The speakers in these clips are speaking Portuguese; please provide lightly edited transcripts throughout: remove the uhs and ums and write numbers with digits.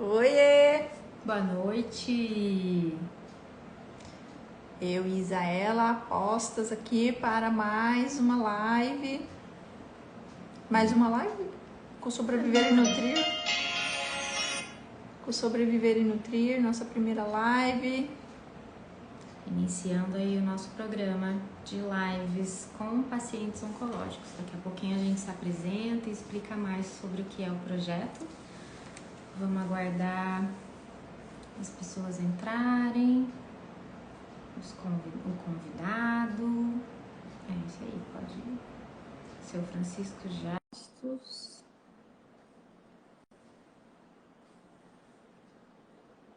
Oiê! Boa noite! Eu e Isaela apostas aqui para mais uma live. Mais uma live? Com Sobreviver e Nutrir. Com Sobreviver e Nutrir, nossa primeira live. Iniciando aí o nosso programa de lives com pacientes oncológicos. Daqui a pouquinho a gente se apresenta e explica mais sobre o que é o projeto. Vamos aguardar as pessoas entrarem, o convidado. É isso aí, pode ir. Seu Francisco Jastos.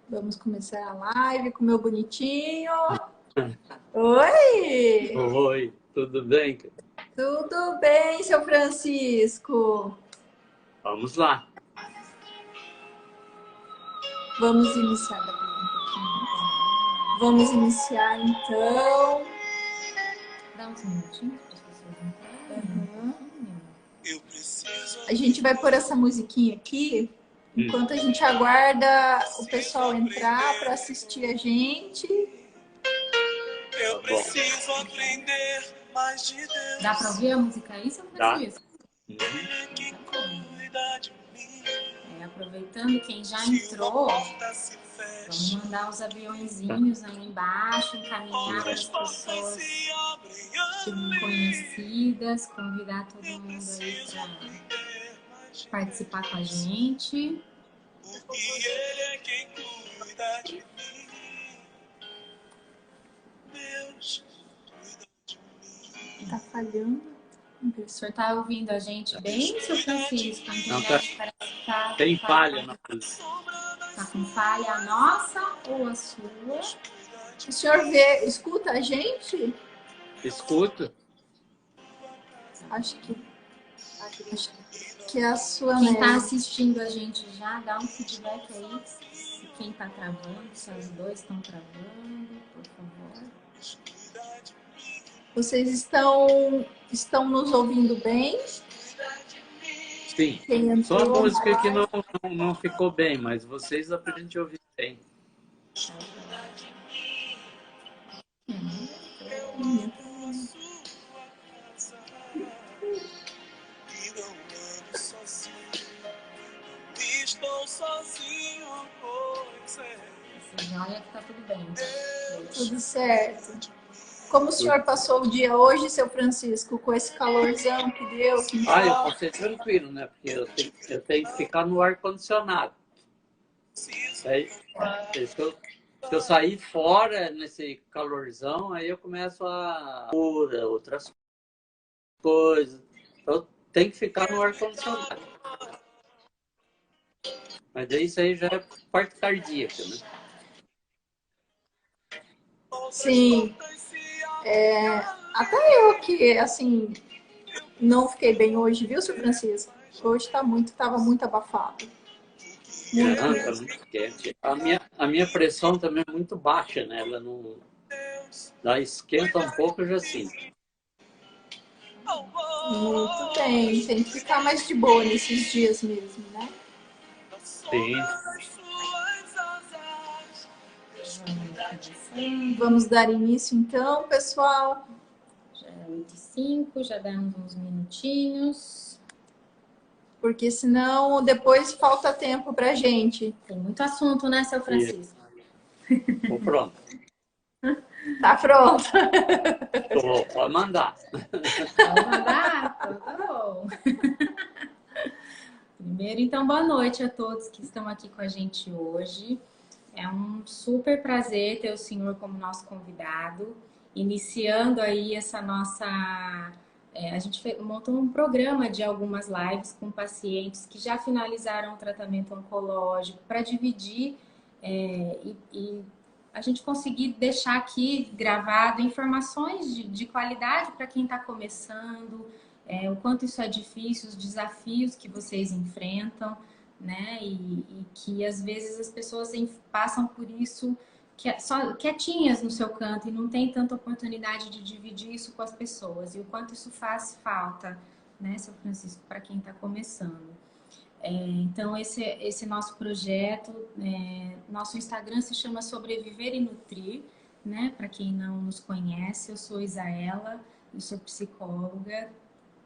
Vamos começar a live com o meu bonitinho. Oi! Oi, tudo bem? Tudo bem, seu Francisco? Vamos lá. Vamos iniciar daqui um pouquinho. Vamos iniciar então. Dá uns minutinhos para as pessoas entrarem. A gente vai pôr essa musiquinha aqui enquanto a gente aguarda o pessoal entrar para assistir a gente. Eu preciso aprender mais de Deus. Dá para ouvir a música aí, seu Francisco? Que cuida de mim. Aproveitando quem já entrou, vamos mandar os aviãozinhos aí embaixo, encaminhar para as pessoas conhecidas, convidar todo mundo aí para participar com a gente. Porque Ele é quem cuida de mim. Deus cuida de mim. Tá falhando. O senhor tá ouvindo a gente bem, seu Francisco? A internet parece que tá... Tem falha na música. Tá com falha a nossa ou a sua? O senhor escuta a gente? Escuta. Acho que é a sua, Quem né? tá assistindo a gente já, dá um feedback aí. Se quem tá travando, se os dois estão travando, por favor. Vocês estão nos ouvindo bem? Sim. Só a música que não ficou bem, mas vocês dá pra gente ouvir bem. Estou sozinho, pois é. Você já olha que tá tudo bem. Tudo certo. Como o senhor passou o dia hoje, seu Francisco, com esse calorzão que deu? Eu passei tranquilo, né? Porque eu tenho que ficar no ar-condicionado. Se eu sair fora nesse calorzão, aí eu começo a outras coisas. Eu tenho que ficar no ar-condicionado. Mas isso aí já é parte cardíaca, né? Sim. Até eu que, assim, não fiquei bem hoje, viu, seu Francisco? Hoje tava muito abafado. Tá muito quente. A minha pressão também é muito baixa, né? Ela não... Ela esquenta um pouco, eu já sinto. Muito bem. Tem que ficar mais de boa nesses dias mesmo, né? Sim. Vamos dar início então, pessoal. Já é 8h05, já damos uns minutinhos. Porque senão depois falta tempo pra gente. Tem muito assunto, né, seu Francisco? Tô pronto. Tá pronto. Pode mandar. Pode mandar? Então tá bom. Primeiro, então, boa noite a todos que estão aqui com a gente hoje. É um super prazer ter o senhor como nosso convidado, iniciando aí essa nossa... a gente montou um programa de algumas lives com pacientes que já finalizaram o tratamento oncológico para dividir e a gente conseguir deixar aqui gravado informações de qualidade para quem está começando, o quanto isso é difícil, os desafios que vocês enfrentam, né? E que às vezes as pessoas passam por isso só quietinhas no seu canto e não tem tanta oportunidade de dividir isso com as pessoas e o quanto isso faz falta, né, seu Francisco, para quem está começando. Então, esse nosso projeto, nosso Instagram se chama Sobreviver e Nutrir, né? Para quem não nos conhece, eu sou Isaela, eu sou psicóloga,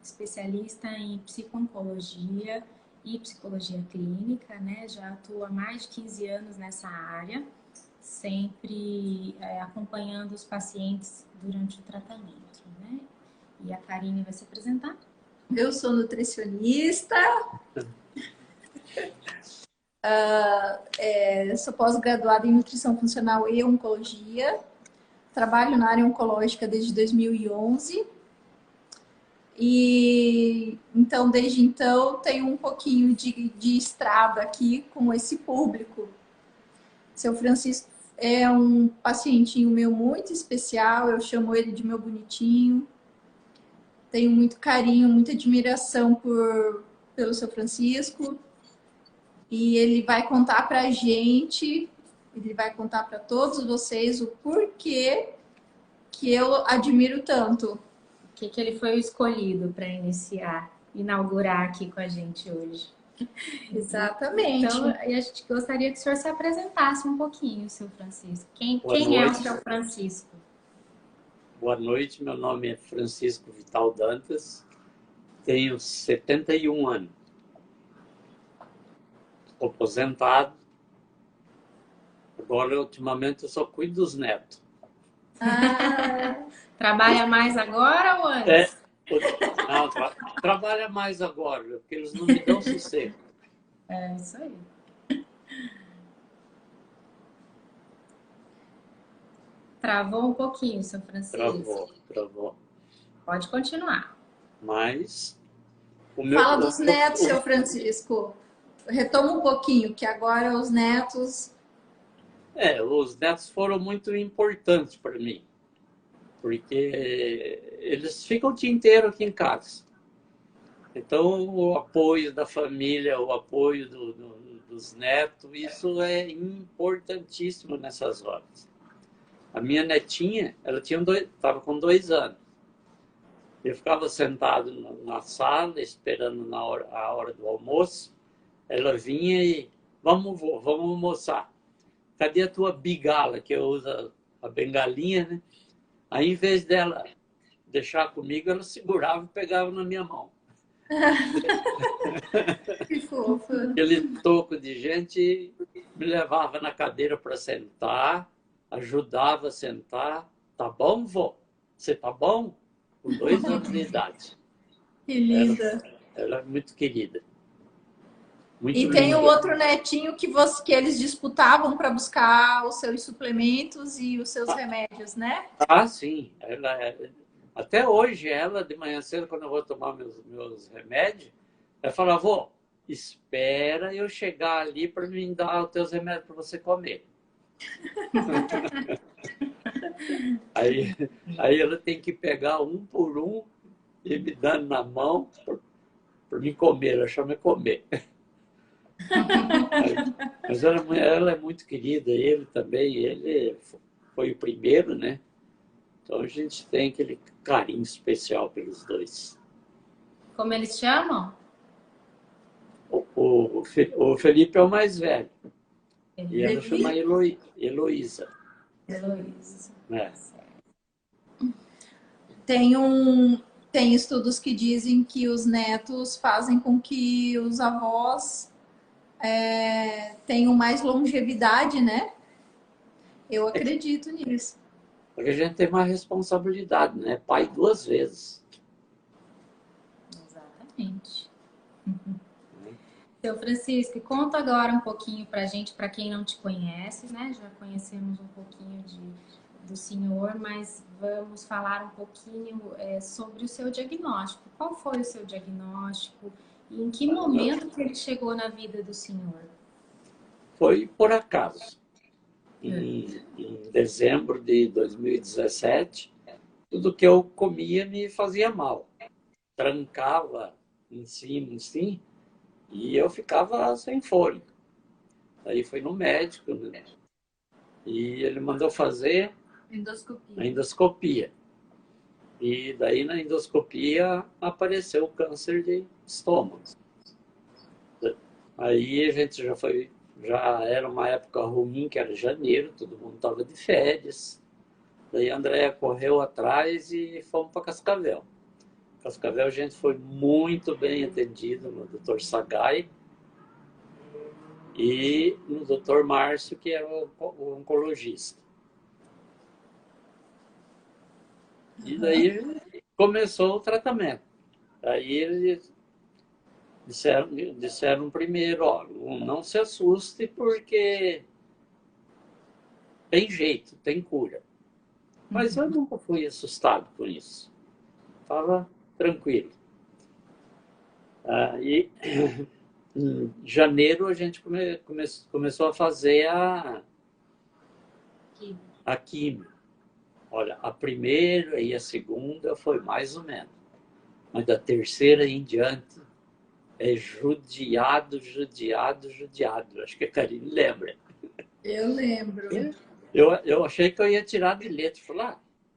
especialista em psico-oncologia e psicologia clínica, né? Já atuo há mais de 15 anos nessa área, sempre acompanhando os pacientes durante o tratamento, né? E a Karine vai se apresentar. Eu sou nutricionista, sou pós-graduada em nutrição funcional e oncologia, trabalho na área oncológica desde 2011 e então desde então tenho um pouquinho de estrada aqui com esse público. Seu Francisco é um pacientinho meu muito especial, eu chamo ele de meu bonitinho. Tenho muito carinho, muita admiração pelo seu Francisco. E ele vai contar para a gente, ele vai contar para todos vocês o porquê que eu admiro tanto. Que ele foi o escolhido para inaugurar aqui com a gente hoje. Exatamente. Então, a gente gostaria que o senhor se apresentasse um pouquinho, seu Francisco. Quem é o seu Francisco? Boa noite, meu nome é Francisco Vital Dantas, tenho 71 anos, estou aposentado, agora ultimamente eu só cuido dos netos. Trabalha mais agora ou antes? Não, trabalha mais agora, porque eles não me dão sossego. É isso aí. Travou um pouquinho, seu Francisco. Travou. Pode continuar. Mas... Fala dos netos, seu Francisco. Retoma um pouquinho, que agora os netos... Os netos foram muito importantes para mim. Porque eles ficam o dia inteiro aqui em casa. Então, o apoio da família, o apoio dos netos, isso é importantíssimo nessas horas. A minha netinha, ela estava com 2 anos. Eu ficava sentado na sala, esperando a hora do almoço. Ela vinha e, vamos almoçar. Cadê a tua bigala, que eu uso a bengalinha, né? Aí, em vez dela deixar comigo, ela segurava e pegava na minha mão. Que fofo. Aquele toco de gente me levava na cadeira para sentar, ajudava a sentar. Tá bom, vó? Você tá bom? Com 2 anos de idade. Que linda. Ela é muito querida. Muito e tem linda. o outro netinho que eles disputavam para buscar os seus suplementos e os seus remédios, né? Sim. Até hoje, ela, de manhã cedo, quando eu vou tomar meus remédios, ela fala, vô, espera eu chegar ali para me dar os teus remédios para você comer. aí ela tem que pegar um por um e me dando na mão para me comer. Ela chama comer. Mas ela é muito querida, ele também. Ele foi o primeiro, né? Então a gente tem aquele carinho especial pelos dois. Como eles chamam? O Felipe é o mais velho. Felipe. E ela chama Heloísa. Heloísa. Tem estudos que dizem que os netos fazem com que os avós tenham mais longevidade, né? Eu acredito nisso. Porque a gente tem mais responsabilidade, né? Pai 2 vezes. Exatamente. Seu Francisco, conta agora um pouquinho pra gente, para quem não te conhece, né? Já conhecemos um pouquinho do senhor, mas vamos falar um pouquinho sobre o seu diagnóstico. Qual foi o seu diagnóstico e em que momento que ele chegou na vida do senhor? Foi por acaso. Em dezembro de 2017, tudo que eu comia me fazia mal. Trancava em cima, assim, e eu ficava sem fôlego. Aí fui no médico, né? E ele mandou fazer a endoscopia. E daí na endoscopia apareceu o câncer de estômago. Aí a gente já era uma época ruim, que era janeiro, todo mundo estava de férias. Daí a Andréia correu atrás e fomos para Cascavel. Cascavel a gente foi muito bem atendido no Dr. Sagai e no Dr. Márcio, que era o oncologista. E daí começou o tratamento. Aí eles disseram primeiro, ó, não se assuste porque tem jeito, tem cura. Mas eu nunca fui assustado com isso. Estava tranquilo. E em janeiro a gente começou a fazer a quimio. Olha, a primeira e a segunda foi mais ou menos. Mas da terceira em diante é judiado. Acho que a Karine lembra. Eu lembro. Eu achei que eu ia tirar de letra. Falei,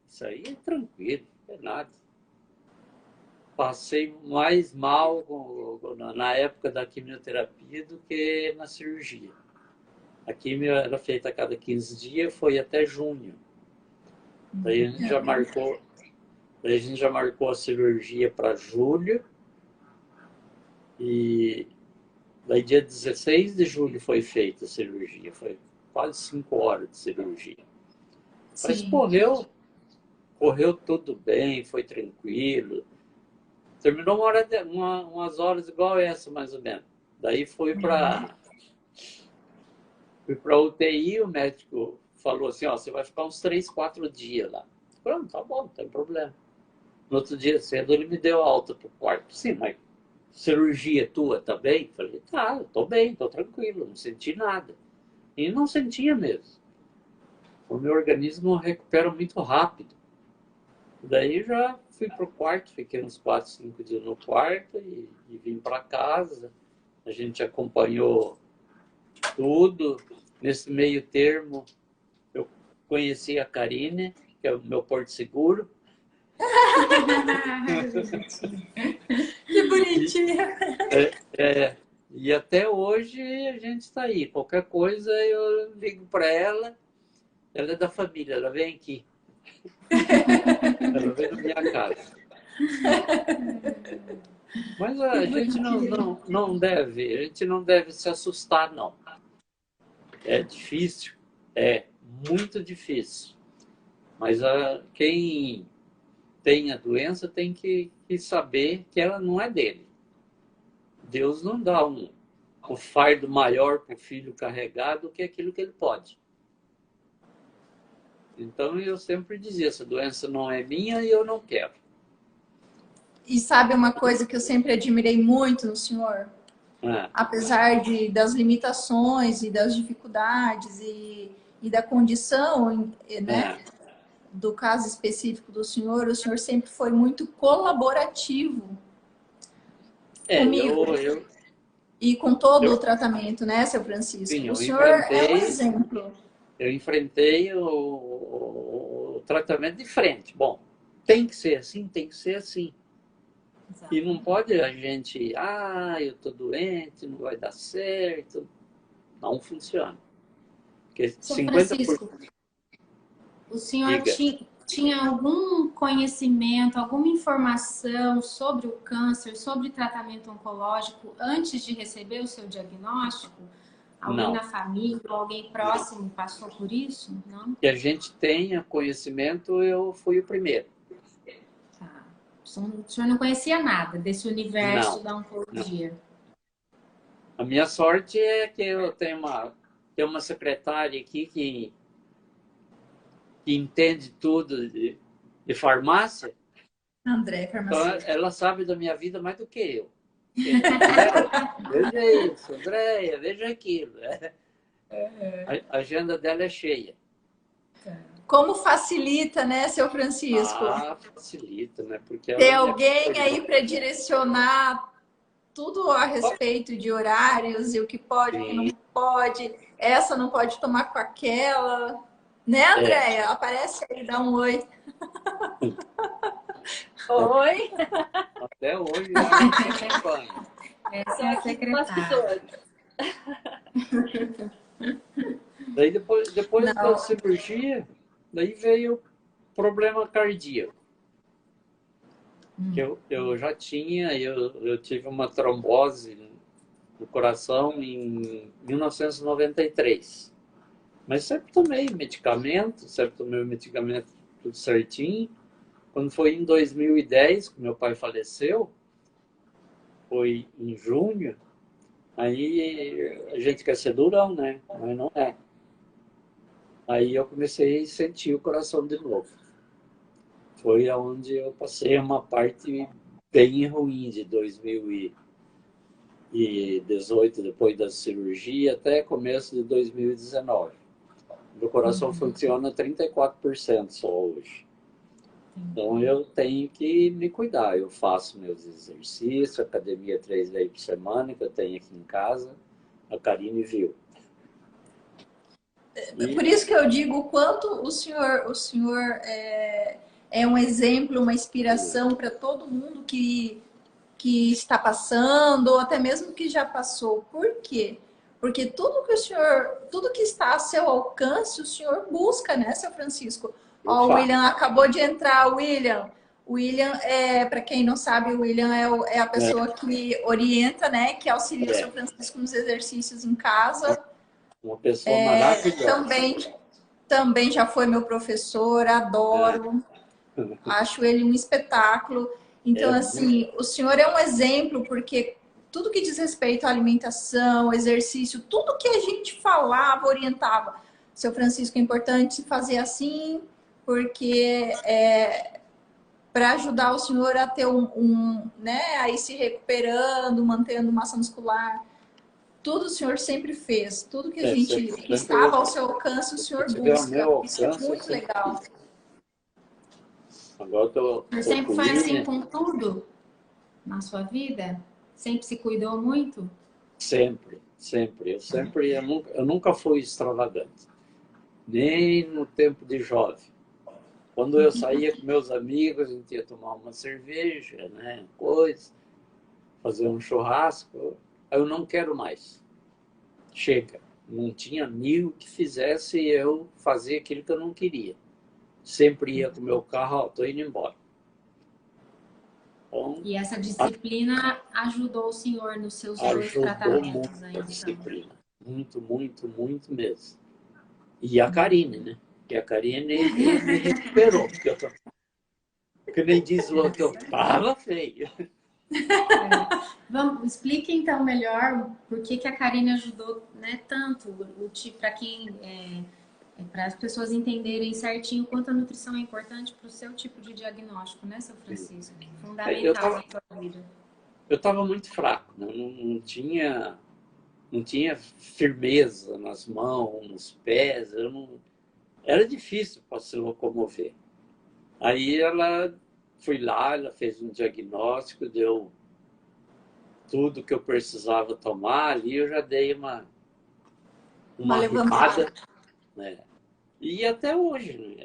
isso aí é tranquilo, não é nada. Passei mais mal na época da quimioterapia do que na cirurgia. A quimio era feita a cada 15 dias, foi até junho. Daí a gente já marcou a cirurgia para julho. E daí dia 16 de julho foi feita a cirurgia. Foi quase 5 horas de cirurgia. Mas Sim. correu tudo bem, foi tranquilo. Terminou umas horas igual essa, mais ou menos. Daí fui para UTI, o médico falou assim, ó, você vai ficar uns 3, 4 dias lá. Pronto, tá bom, não tem problema. No outro dia cedo ele me deu alta pro quarto. Sim, mas cirurgia tua, tá bem? Falei, tá, eu tô bem, tô tranquilo, não senti nada. E não sentia mesmo. O meu organismo recupera muito rápido. Daí já fui pro quarto, fiquei uns 4, 5 dias no quarto e vim para casa. A gente acompanhou tudo. Nesse meio termo, eu conheci a Karine, que é o meu porto seguro. Que bonitinho. E até hoje a gente está aí. Qualquer coisa eu ligo para ela. Ela é da família, ela vem aqui. Ela vem na minha casa. Mas a gente não deve se assustar, não. É difícil, é muito difícil. Mas quem tem a doença tem que saber que ela não é dele. Deus não dá um fardo maior para o filho carregar do que aquilo que ele pode. Então eu sempre dizia, essa doença não é minha e eu não quero. E sabe uma coisa que eu sempre admirei muito no senhor? Apesar das limitações e das dificuldades e da condição, né, do caso específico do senhor, o senhor sempre foi muito colaborativo comigo e com todo o tratamento, né, seu Francisco? Sim, o senhor é um exemplo. Eu enfrentei o tratamento de frente. Bom, tem que ser assim, tem que ser assim. Exato. E não pode a gente, eu tô doente, não vai dar certo. Não funciona. Porque Seu 50%... Francisco, o senhor tinha algum conhecimento, alguma informação sobre o câncer, sobre tratamento oncológico antes de receber o seu diagnóstico? Alguém na família, alguém próximo passou por isso? Não? Que a gente tenha conhecimento, eu fui o primeiro. Tá. O senhor não conhecia nada desse universo da oncologia? A minha sorte é que eu tenho uma secretária aqui que entende tudo de farmácia. André, farmacêutico. Então, ela sabe da minha vida mais do que eu. Veja isso, Andréia, veja aquilo. A agenda dela é cheia. Como facilita, né, seu Francisco? Facilita, né? Porque ter alguém aí para direcionar tudo a respeito de horários e o que pode, o que não pode. Essa não pode tomar com aquela. Né, Andréia? Aparece aí, dá um oi. Oi. Até hoje, ela acompanha. Essa é a secretária. Daí depois da Não. cirurgia, daí veio problema cardíaco. Que eu já tinha, eu tive uma trombose no coração em 1993. Mas sempre tomei medicamento tudo certinho. Quando foi em 2010, que meu pai faleceu, foi em junho, aí a gente quer ser durão, né? Mas não é. Aí eu comecei a sentir o coração de novo. Foi onde eu passei uma parte bem ruim de 2018, depois da cirurgia, até começo de 2019. Meu coração funciona 34% só hoje. Então eu tenho que me cuidar. Eu faço meus exercícios, academia 3 vezes por semana, que eu tenho aqui em casa. A Karine viu. Por isso que eu digo o quanto o senhor é um exemplo, uma inspiração para todo mundo que está passando, ou até mesmo que já passou. Por quê? Porque tudo que está a seu alcance, o senhor busca, né, seu Francisco? Ó, o William acabou de entrar, O William para quem não sabe, o William é a pessoa que orienta, né, que auxilia o seu Francisco nos exercícios em casa. Uma pessoa maravilhosa. Também já foi meu professor, adoro. Acho ele um espetáculo. Então, assim, o senhor é um exemplo, porque tudo que diz respeito à alimentação, exercício, tudo que a gente falava, orientava. Seu Francisco, é importante fazer assim, porque para ajudar o senhor a ter né, aí se recuperando, mantendo massa muscular. Tudo o senhor sempre fez. Tudo que a gente que estava ao seu alcance, o senhor busca. Isso é muito legal. Agora Você sempre foi assim com tudo na sua vida? Sempre se cuidou muito? Sempre. Eu nunca fui extravagante. Nem no tempo de jovem. Quando eu saía com meus amigos, a gente ia tomar uma cerveja, né? Coisa, fazer um churrasco. Eu não quero mais. Chega. Não tinha amigo que fizesse eu fazer aquilo que eu não queria. Sempre ia com o meu carro, ó, tô indo embora. Então, e essa disciplina ajudou o senhor nos seus dois tratamentos aí, disciplina. Muito mesmo. E a Karine, né? Que a Karine me recuperou. Que nem diz o outro, eu tava feio. Explique então melhor por que a Karine ajudou, né, tanto para para as pessoas entenderem certinho quanto a nutrição é importante para o seu tipo de diagnóstico, né, seu Francisco? Fundamental na sua vida. Eu estava muito fraco, né? Não tinha firmeza nas mãos, nos pés, era difícil para se locomover. Aí ela fez um diagnóstico, deu tudo que eu precisava tomar, ali eu já dei uma levantada, né? E até hoje, né?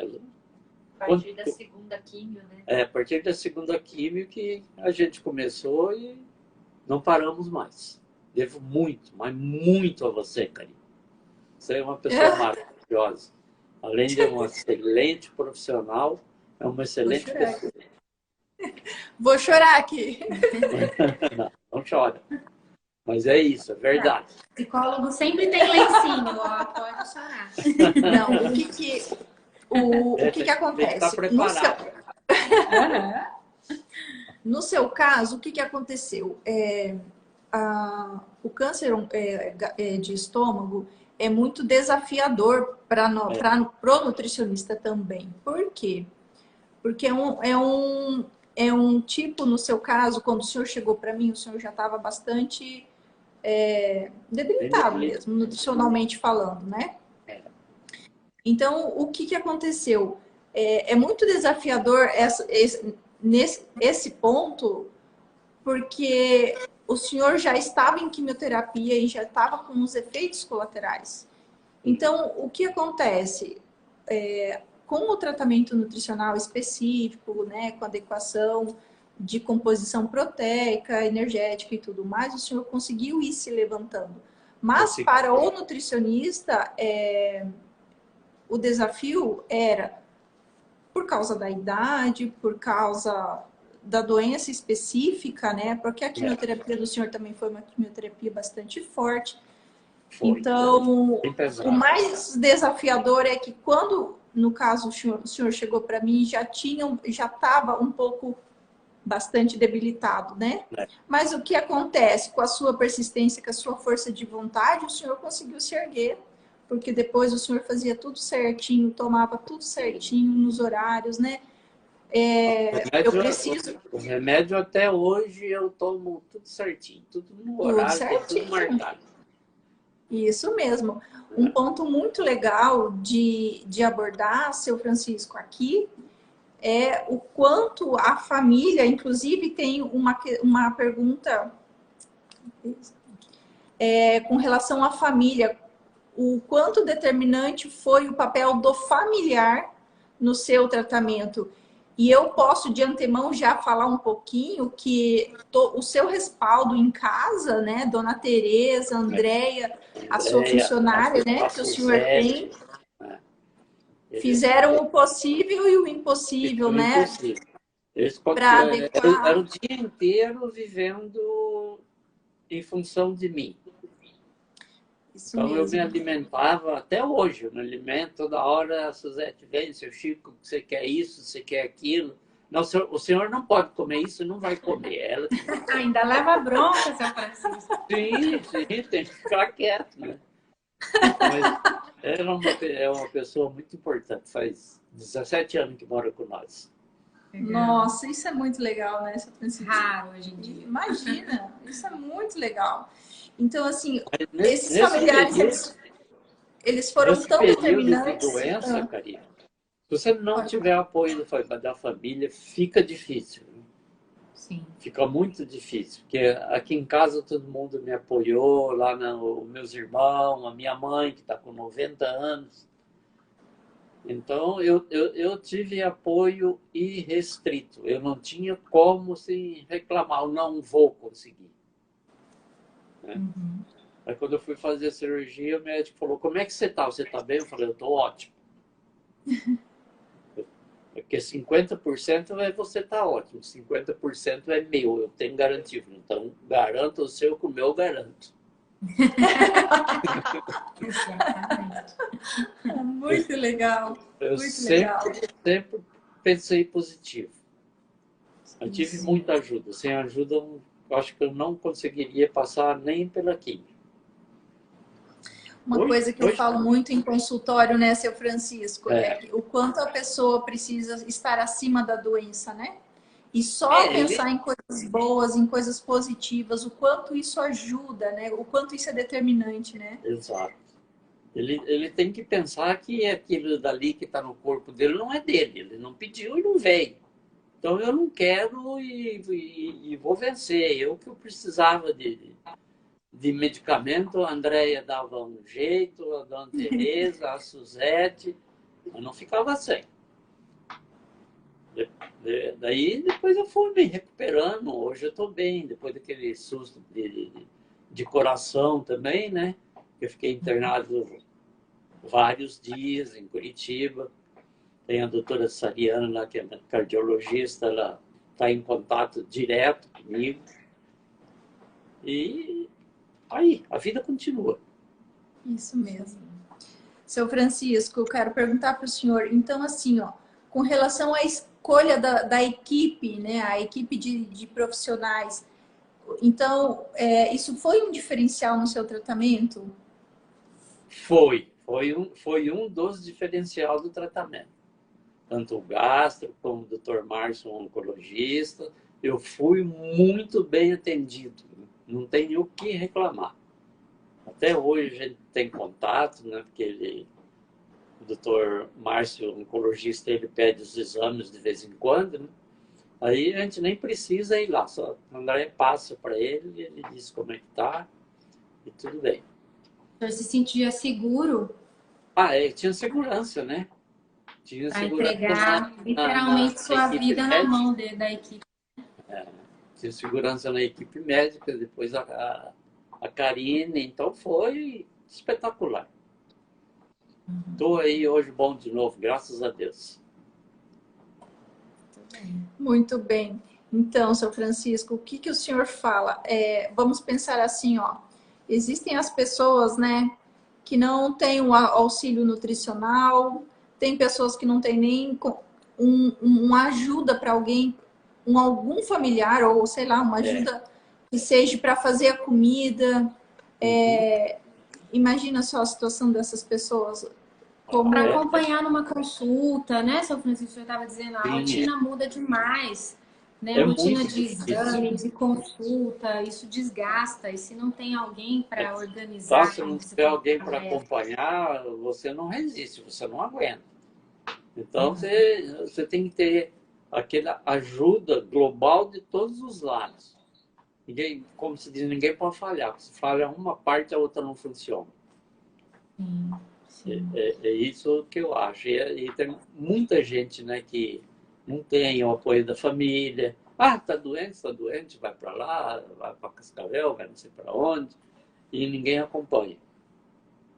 A partir da segunda químio, né? A partir da segunda químio que a gente começou e não paramos mais. Devo muito, mas muito a você, Karine. Você é uma pessoa maravilhosa. Além de uma excelente profissional, é uma excelente pessoa. Vou chorar aqui. Não chora. Mas é isso, é verdade. O psicólogo sempre tem lencinho, ó, pode chorar. Não, o que acontece? Tá preparado. No seu caso, o que aconteceu? O câncer de estômago é muito desafiador para o nutricionista também. Por quê? Porque é um tipo, no seu caso, quando o senhor chegou para mim, o senhor já estava bastante debilitado mesmo, nutricionalmente falando, né? Então, o que aconteceu? É muito desafiador esse ponto, porque o senhor já estava em quimioterapia e já estava com os efeitos colaterais. Então, o que acontece? Com o tratamento nutricional específico, né, com adequação de composição proteica, energética e tudo mais, o senhor conseguiu ir se levantando. Mas para o nutricionista, o desafio era por causa da idade, por causa da doença específica, né? Porque a quimioterapia do senhor também foi uma quimioterapia bastante forte. Então, o mais desafiador é que quando, no caso, o senhor chegou para mim, já estava um pouco bastante debilitado, né? Mas o que acontece com a sua persistência, com a sua força de vontade, o senhor conseguiu se erguer, porque depois o senhor fazia tudo certinho, tomava tudo certinho nos horários, né? Eu preciso... O remédio até hoje eu tomo tudo certinho, tudo no horário, tudo marcado. Isso mesmo. Um ponto muito legal de abordar, seu Francisco, aqui, é o quanto a família, inclusive tem uma pergunta com relação à família, o quanto determinante foi o papel do familiar no seu tratamento. E eu posso, de antemão, já falar um pouquinho que o seu respaldo em casa, né, Dona Tereza, Andréia, a sua funcionária, né, que o senhor tem, fizeram o possível e o impossível, né? Para adequar. Era o dia inteiro vivendo em função de mim. Isso então, mesmo. Eu me alimentava, até hoje, eu me alimento toda hora. A Suzete vem, seu Chico, você quer isso, você quer aquilo. Não, o senhor não pode comer isso, não vai comer. Ela... Ainda leva bronca, seu Francisco. Sim, tem que ficar quieto, né? Mas ela é uma pessoa muito importante, faz 17 anos que mora com nós. Nossa, isso é muito legal, né, seu Francisco? Raro hoje em dia. Imagina, isso é muito legal. Então, assim, esses familiares, eles foram tão determinantes. De doença, Karina, se você não tiver apoio da família, fica difícil. Sim. Fica muito difícil, porque aqui em casa todo mundo me apoiou, lá os meus irmãos, a minha mãe, que está com 90 anos. Então, eu tive apoio irrestrito. Eu não tinha como se reclamar, eu não vou conseguir. Né? Uhum. Aí, quando eu fui fazer a cirurgia, o médico falou, como é que você está? Você está bem? Eu falei, eu estou ótimo. Porque 50% é você tá ótimo, 50% é meu, eu tenho garantido. Então, garanto o seu que o meu garanto. Muito legal. Eu muito sempre pensei positivo. Eu tive muita ajuda. Sem ajuda, eu acho que eu não conseguiria passar nem pela química. Uma coisa que eu falo muito em consultório, né, seu Francisco, é o quanto a pessoa precisa estar acima da doença, né? E só pensar em coisas boas, em coisas positivas, o quanto isso ajuda, né? O quanto isso é determinante, né? Exato. Ele tem que pensar que aquilo dali que está no corpo dele não é dele. Ele não pediu e não veio. Então eu não quero e vou vencer. Eu que eu precisava de medicamento, a Andréia dava um jeito, a Dona Tereza, a Suzete, eu não ficava sem. Daí depois eu fui me recuperando, hoje eu estou bem, depois daquele susto de coração também, né? Eu fiquei internado vários dias em Curitiba. Tem a doutora Sariana, que é cardiologista, ela está em contato direto comigo. E aí, a vida continua. Isso mesmo. Seu Francisco, eu quero perguntar para o senhor, então assim, ó, com relação à escolha da equipe, né, a equipe de profissionais, então, isso foi um diferencial no seu tratamento? Foi um dos diferenciais do tratamento. Tanto o gastro como o Dr. Márcio, um oncologista, eu fui muito bem atendido. Não tenho o que reclamar. Até hoje a gente tem contato, né? Porque o Dr. Márcio, oncologista, ele pede os exames de vez em quando, né? Aí a gente nem precisa ir lá, só o André passa para ele, ele diz como é que tá e tudo bem. Você se sentia seguro? Tinha segurança, né? Tinha para segurança entregar literalmente sua vida na mão da equipe. Tinha segurança na equipe médica, depois a a Karine, então foi espetacular. Estou aí hoje bom de novo, graças a Deus. Muito bem. Então, São Francisco, o que o senhor fala? Vamos pensar assim, ó. Existem as pessoas, né, que não têm o auxílio nutricional, tem pessoas que não têm nem uma ajuda para alguém, algum familiar, ou sei lá, uma ajuda que seja para fazer a comida. Imagina só a situação dessas pessoas. Para acompanhar numa consulta, né, São Francisco, você estava dizendo, a rotina muda demais. Né? A rotina de exames e consulta, isso desgasta. E se não tem alguém para organizar... Se não tiver alguém para acompanhar, você não resiste, você não aguenta. Então, você tem que ter aquela ajuda global de todos os lados. Ninguém, como se diz, ninguém pode falhar. Se falha uma parte, a outra não funciona. Sim. É isso que eu acho. E tem muita gente, né, que não tem o apoio da família. Está doente, vai para lá, vai para Cascavel, vai não sei para onde, e ninguém acompanha.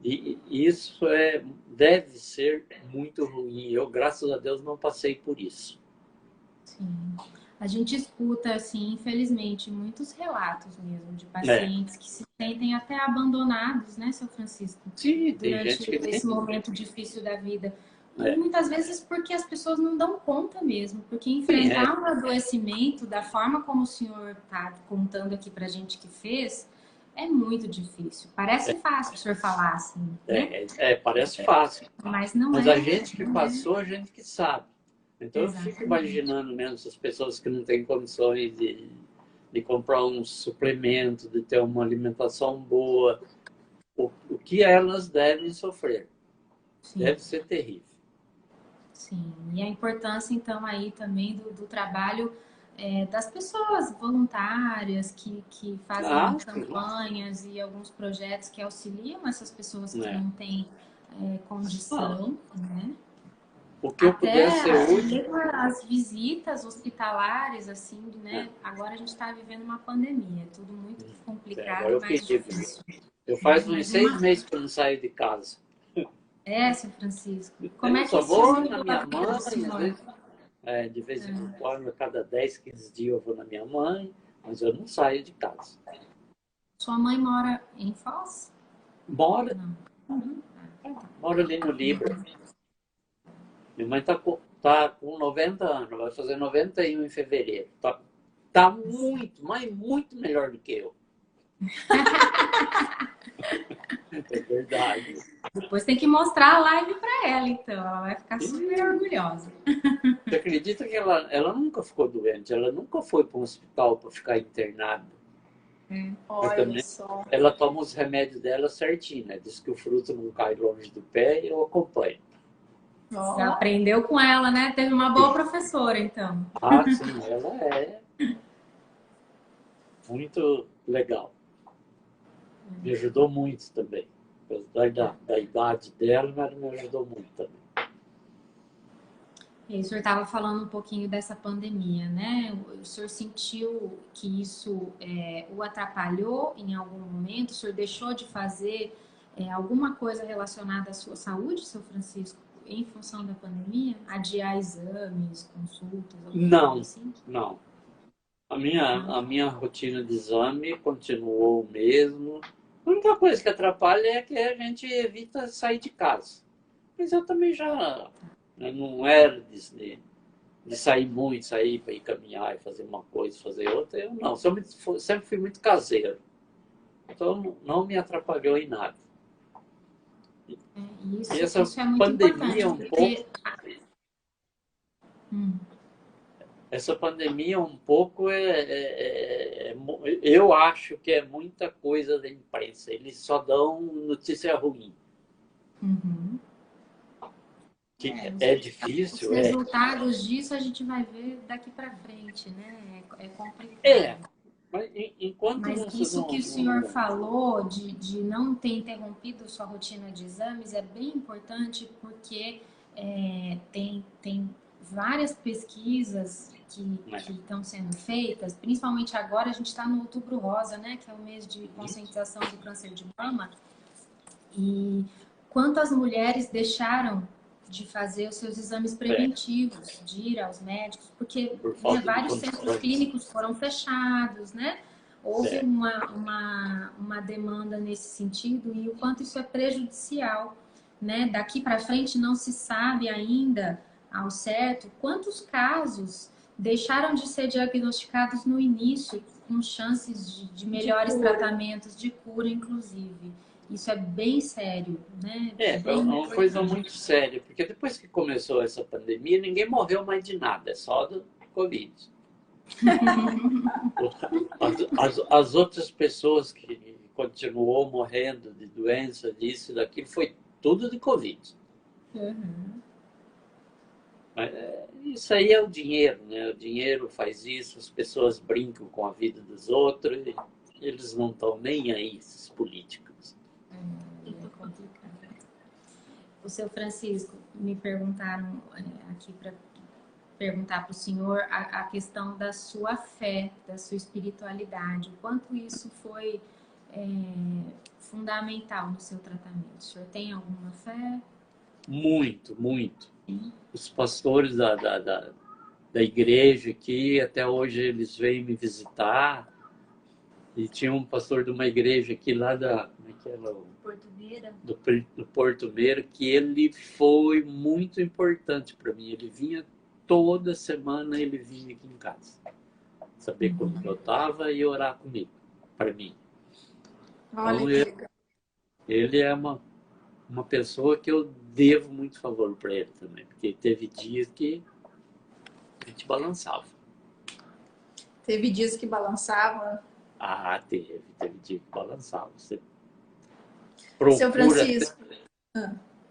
E isso deve ser muito ruim. Eu, graças a Deus, não passei por isso. Sim. A gente escuta, assim, infelizmente, muitos relatos mesmo de pacientes que se sentem até abandonados, né, São Francisco? Sim, durante esse momento difícil da vida. E muitas vezes porque as pessoas não dão conta mesmo, porque enfrentar um adoecimento da forma como o senhor está contando aqui pra gente que fez, é muito difícil. Parece fácil o senhor falar assim, né? Parece fácil. Mas não Mas a gente que passou, a gente que sabe. Então eu fico imaginando mesmo essas pessoas que não têm condições de comprar um suplemento, de ter uma alimentação boa, o que elas devem sofrer. Sim. Deve ser terrível. Sim, e a importância então aí também do trabalho das pessoas voluntárias que fazem campanhas e alguns projetos que auxiliam essas pessoas que não têm condição, né? O que eu puder ser útil. As visitas hospitalares, assim, né? Agora a gente está vivendo uma pandemia, é tudo muito complicado, mais difícil. Eu faz uns 6 meses que eu não saio de casa. São Francisco. Como é que só vou na minha mãe, de vez em quando, a cada 10, 15 dias eu vou na minha mãe, mas eu não saio de casa. Sua mãe mora em Foz? Mora. Mora ali no Libra. Minha mãe está com 90 anos, vai fazer 91 em fevereiro. Tá muito, mas muito melhor do que eu. É verdade. Depois tem que mostrar a live para ela, então. Ela vai ficar super orgulhosa. Você acredita que ela nunca ficou doente? Ela nunca foi para um hospital para ficar internada. Olha só. Ela toma os remédios dela certinho, né? Diz que o fruto não cai longe do pé e eu acompanho. Você aprendeu com ela, né? Teve uma boa professora, então. Sim, ela é muito legal. Me ajudou muito também. Da idade dela, mas me ajudou muito também. E o senhor estava falando um pouquinho dessa pandemia, né? O senhor sentiu que isso o atrapalhou em algum momento? O senhor deixou de fazer alguma coisa relacionada à sua saúde, seu Francisco, em função da pandemia? Adiar exames, consultas? Não, assim? não. A minha rotina de exame continuou o mesmo. A única coisa que atrapalha é que a gente evita sair de casa. Mas eu também já não era de sair muito, sair para ir caminhar e fazer uma coisa, fazer outra. Eu não, sempre fui muito caseiro. Então não me atrapalhou em nada. Isso é muito pandemia importante, Essa pandemia um pouco eu acho que é muita coisa da imprensa. Eles só dão notícia ruim. Que é difícil. Os resultados disso a gente vai ver daqui para frente, né? É complicado. Mas isso que o senhor falou de não ter interrompido sua rotina de exames é bem importante porque tem várias pesquisas que estão sendo feitas, principalmente agora, a gente está no Outubro Rosa, né? Que é o mês de conscientização do câncer de mama. E quantas mulheres deixaram de fazer os seus exames preventivos, de ir aos médicos, porque vários centros clínicos foram fechados, né? Houve uma demanda nesse sentido e o quanto isso é prejudicial, né? Daqui para frente não se sabe ainda ao certo quantos casos deixaram de ser diagnosticados no início com chances de melhores tratamentos, de cura, inclusive. Isso é bem sério, né? É uma coisa muito séria, porque depois que começou essa pandemia, ninguém morreu mais de nada, é só do Covid. As outras pessoas que continuou morrendo de doença, disso e daquilo, foi tudo de Covid. Isso aí é o dinheiro, né? O dinheiro faz isso, as pessoas brincam com a vida dos outros, e eles não estão nem aí, esses políticos. O seu Francisco, me perguntaram aqui para perguntar para o senhor a questão da sua fé, da sua espiritualidade, o quanto isso foi fundamental no seu tratamento. O senhor tem alguma fé? Muito, muito. Os pastores da igreja aqui, até hoje eles vêm me visitar. E tinha um pastor de uma igreja aqui lá como é que era? Porto Meira. Do Porto Meira, que ele foi muito importante para mim. Ele vinha toda semana, ele vinha aqui em casa. Saber como eu estava e orar comigo, para mim. Olha, então, ele é uma pessoa que eu devo muito favor para ele também. Porque teve dias que a gente balançava. Teve dias que balançava? Ah, teve dia que balançava. Você Seu Francisco,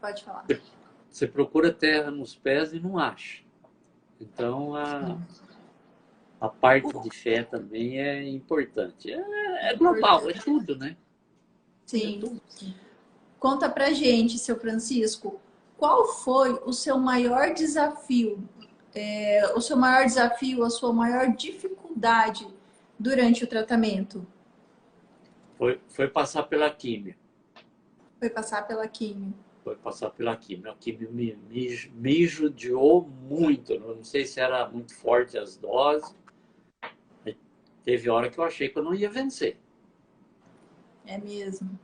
pode falar. Você procura terra nos pés e não acha. Então, a parte de fé também é importante. É global, é tudo, né? Sim. É tudo. Conta pra gente, seu Francisco, qual foi o seu maior desafio? O seu maior desafio, a sua maior dificuldade durante o tratamento? Foi passar pela químio. Foi passar pela químio. Foi passar pela químio. A químio me judiou muito. Eu não sei se era muito forte as doses. Teve hora que eu achei que eu não ia vencer. É mesmo?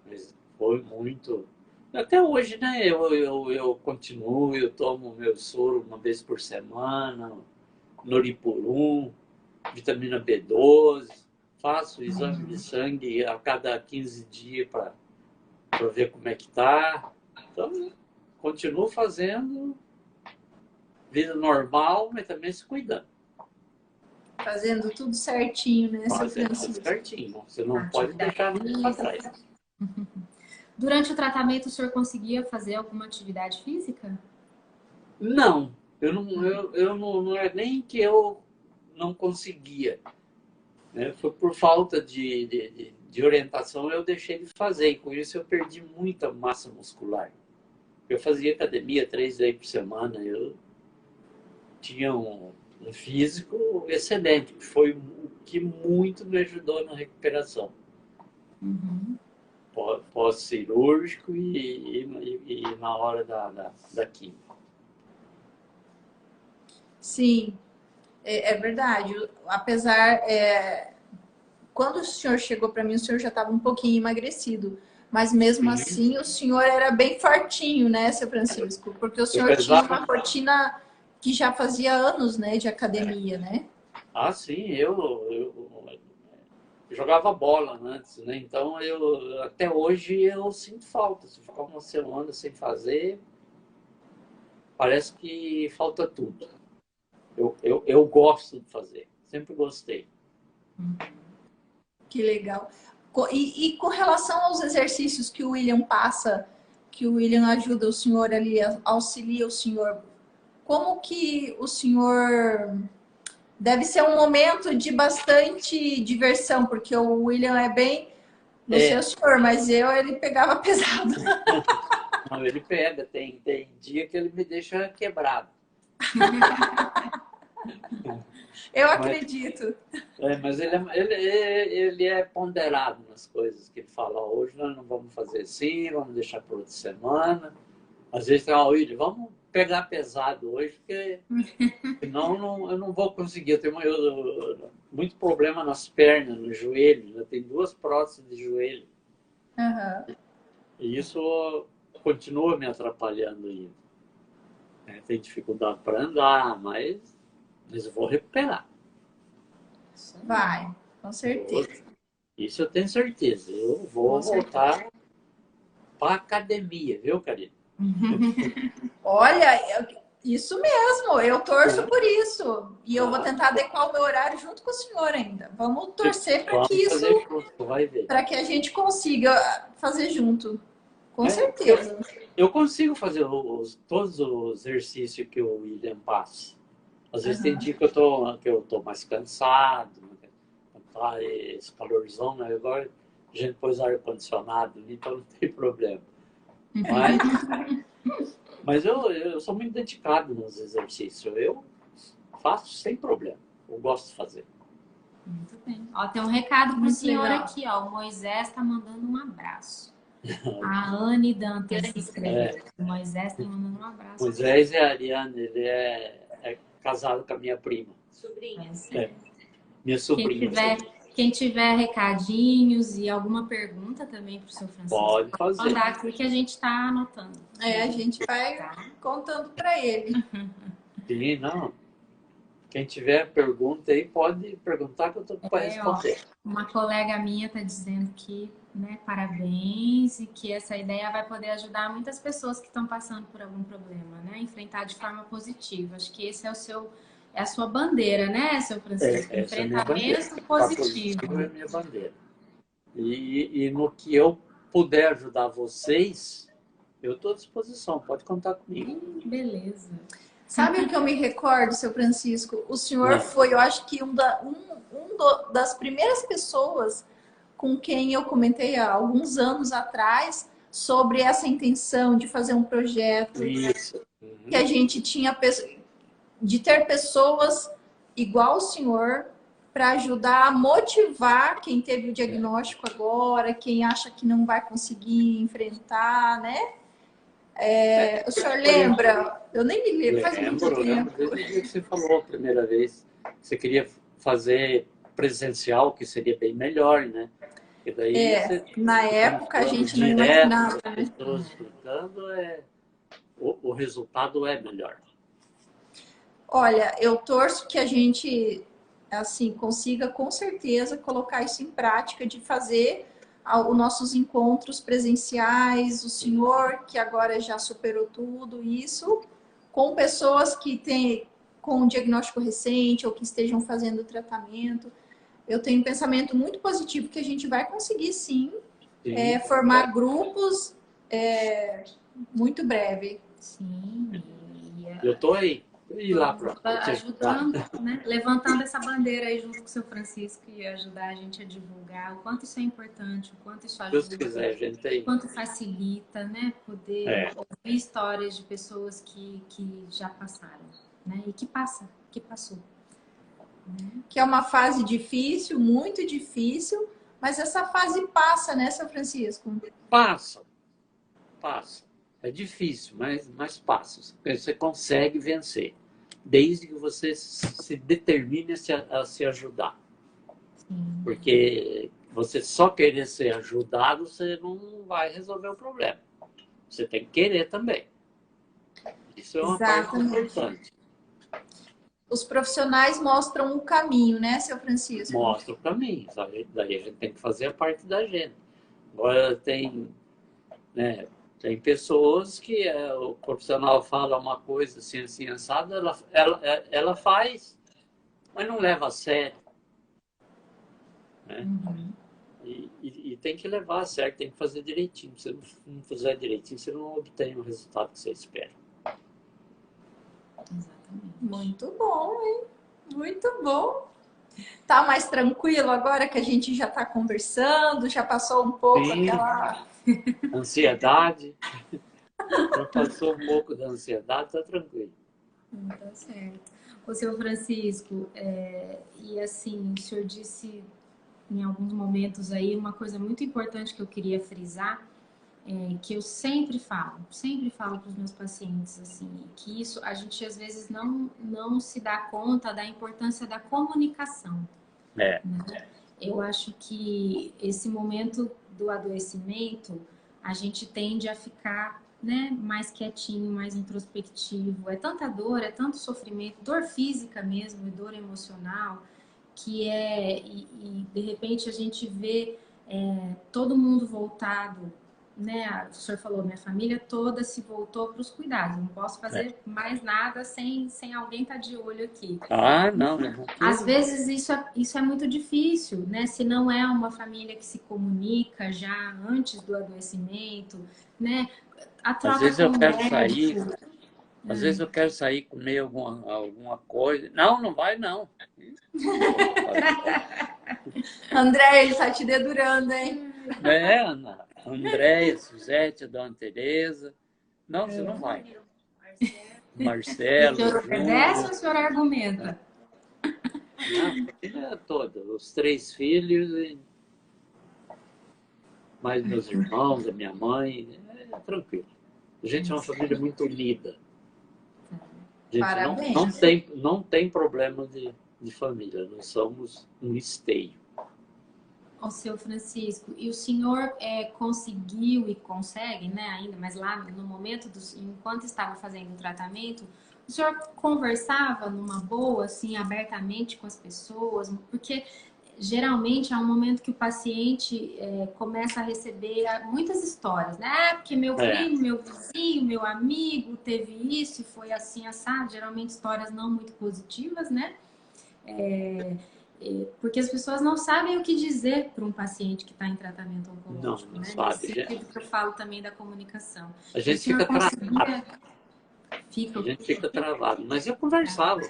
Mas foi muito... Até hoje, né? Eu continuo, eu tomo meu soro uma vez por semana, Noripurum, vitamina B12, faço exame de sangue a cada 15 dias para ver como é que tá. Então, continuo fazendo vida normal, mas também se cuidando. Fazendo tudo certinho, né, seu Francisco? Tudo certinho. Você não pode deixar ninguém para trás. Durante o tratamento, o senhor conseguia fazer alguma atividade física? Não. Não é nem que eu não conseguia. Né? Foi por falta de orientação, eu deixei de fazer. E com isso eu perdi muita massa muscular. Eu fazia academia 3 vezes por semana. Eu tinha um físico excelente. Foi o que muito me ajudou na recuperação. Pós-cirúrgico e na hora da química. Sim, é verdade. Apesar, quando o senhor chegou para mim, o senhor já estava um pouquinho emagrecido. Mas mesmo assim, o senhor era bem fortinho, né, seu Francisco? Porque o senhor tinha uma rotina que já fazia anos, né, de academia, né? Ah, sim. Eu jogava bola antes, né? Então, até hoje eu sinto falta. Se ficar uma semana sem fazer, parece que falta tudo. Eu gosto de fazer, sempre gostei. Que legal. E com relação aos exercícios que o William passa, que o William ajuda o senhor ali, auxilia o senhor, como que o senhor... Deve ser um momento de bastante diversão, porque o William é bem... Não sei o senhor, mas ele pegava pesado. Não, ele pega. Tem dia que ele me deixa quebrado. Eu acredito. Mas ele é ponderado nas coisas que ele fala. Ó, hoje nós não vamos fazer assim, vamos deixar para outra semana. Às vezes, William, vamos pegar pesado hoje, porque senão eu não vou conseguir. Eu tenho muito problema nas pernas, no joelho. Eu tenho 2 próteses de joelho. Uhum. E isso continua me atrapalhando ainda. Tenho dificuldade para andar, mas eu vou recuperar. Vai, com certeza. Isso eu tenho certeza. Eu vou voltar para a academia, viu, Karina? Olha, isso mesmo, eu torço por isso. E eu vou tentar adequar o meu horário junto com o senhor ainda. Vamos torcer para que isso, para que a gente consiga fazer junto. Com certeza. Eu consigo fazer todos os exercícios que o William passa. Às vezes tem dia que eu tô mais cansado, esse calorzão, né? Agora a gente pôs ar-condicionado, então não tem problema. Mas eu sou muito dedicado nos exercícios. Eu faço sem problema. Eu gosto de fazer. Muito bem. Ó, tem um recado para o senhor legal. aqui, ó. O Moisés está mandando um abraço. A Anne Dantas escreveu. O Moisés está mandando um abraço. Moisés e a Ariane, ele é casado com a minha prima. Sobrinha. Minha sobrinha. Quem tiver recadinhos e alguma pergunta também para o seu Francisco, pode fazer. Mandar aqui que a gente está anotando. A gente vai contando para ele. Sim, não. Quem tiver pergunta aí, pode perguntar que eu estou para responder. Uma colega minha está dizendo que, né, parabéns e que essa ideia vai poder ajudar muitas pessoas que estão passando por algum problema, né? Enfrentar de forma positiva. Acho que esse é a sua bandeira, né, seu Francisco? Enfrentamento positivo. É a minha bandeira. E no que eu puder ajudar vocês, eu estou à disposição. Pode contar comigo. Beleza. Sabe o que eu me recordo, seu Francisco? O senhor foi, eu acho que das primeiras pessoas com quem eu comentei há alguns anos atrás sobre essa intenção de fazer um projeto. Isso. Que a gente tinha de ter pessoas igual o senhor para ajudar a motivar quem teve o diagnóstico agora, quem acha que não vai conseguir enfrentar, né? O senhor lembra? Eu nem me lembro, faz muito tempo. Desde o dia que você falou a primeira vez que você queria fazer presencial, que seria bem melhor, né? E daí na época a gente não imaginava. As pessoas explicando, o resultado é melhor. Olha, eu torço que a gente assim consiga com certeza colocar isso em prática, de fazer os nossos encontros presenciais, o senhor que agora já superou tudo isso, com pessoas que têm com diagnóstico recente ou que estejam fazendo tratamento. Eu tenho um pensamento muito positivo que a gente vai conseguir sim. Formar grupos muito breve. Sim. Eu estou aí. E lá ajudando, né? Levantando essa bandeira aí junto com o seu Francisco e ajudar a gente a divulgar o quanto isso é importante, o quanto isso ajuda, Deus quiser, gente, aí. o quanto facilita, né? Poder ouvir histórias de pessoas que já passaram, né? E que passou. Né? Que é uma fase difícil, muito difícil, mas essa fase passa, né, seu Francisco? Passa. É difícil, mas passa. Você consegue vencer, desde que você se determine a se ajudar. Sim. Porque você só querer ser ajudado, você não vai resolver o problema. Você tem que querer também. Isso é uma parte importante. Os profissionais mostram o caminho, né, seu Francisco? Mostra o caminho. Sabe? Daí a gente tem que fazer a parte da gente. Agora tem pessoas que o profissional fala uma coisa assim, assado, ela faz, mas não leva a sério. Né? Uhum. E tem que levar a sério, tem que fazer direitinho. Se você não fizer direitinho, você não obtém o resultado que você espera. Exatamente. Muito bom, hein? Muito bom. Tá mais tranquilo agora que a gente já está conversando, já passou um pouco aquela... Ansiedade. Já passou um pouco da ansiedade, tá tranquilo. Tá certo. O seu Francisco, e assim, o senhor disse em alguns momentos aí uma coisa muito importante que eu queria frisar, que eu sempre falo para os meus pacientes, assim, que isso a gente às vezes não se dá conta da importância da comunicação. É. Né? Eu acho que esse momento do adoecimento, a gente tende a ficar, né, mais quietinho, mais introspectivo. É tanta dor, é tanto sofrimento, dor física mesmo, e dor emocional, que e de repente a gente vê todo mundo voltado, né? O senhor falou, minha família toda se voltou para os cuidados. Não posso fazer mais nada sem alguém estar de olho aqui. Ah, não. Às vezes isso é muito difícil, né? Se não é uma família que se comunica já antes do adoecimento, né? A troca Às vezes eu com o quero médico. sair, às vezes eu quero sair comer alguma coisa. Não, não vai não. André, ele tá te dedurando, hein? Ana, Andréia, Suzete, a Dona Tereza. Não, você não vai. O Marcelo, senhor obedece ou Júlio. o senhor argumenta? A família toda, os 3 filhos, mais meus irmãos, a minha mãe, tranquilo. A gente é uma família muito unida. A gente Parabéns. não tem problema de família, nós somos um esteio. O seu Francisco, e o senhor conseguiu e consegue, né, ainda, mas lá no momento, enquanto estava fazendo o tratamento, o senhor conversava numa boa, assim, abertamente com as pessoas? Porque geralmente é um momento que o paciente começa a receber muitas histórias, né? Porque meu primo, meu vizinho, meu amigo teve isso e foi assim, assado. Geralmente histórias não muito positivas, né? Porque as pessoas não sabem o que dizer para um paciente que está em tratamento oncológico, Não né? sabe. Nesse sentido que eu falo também da comunicação. A gente fica travado. Fica. A gente fica travado. Mas eu conversava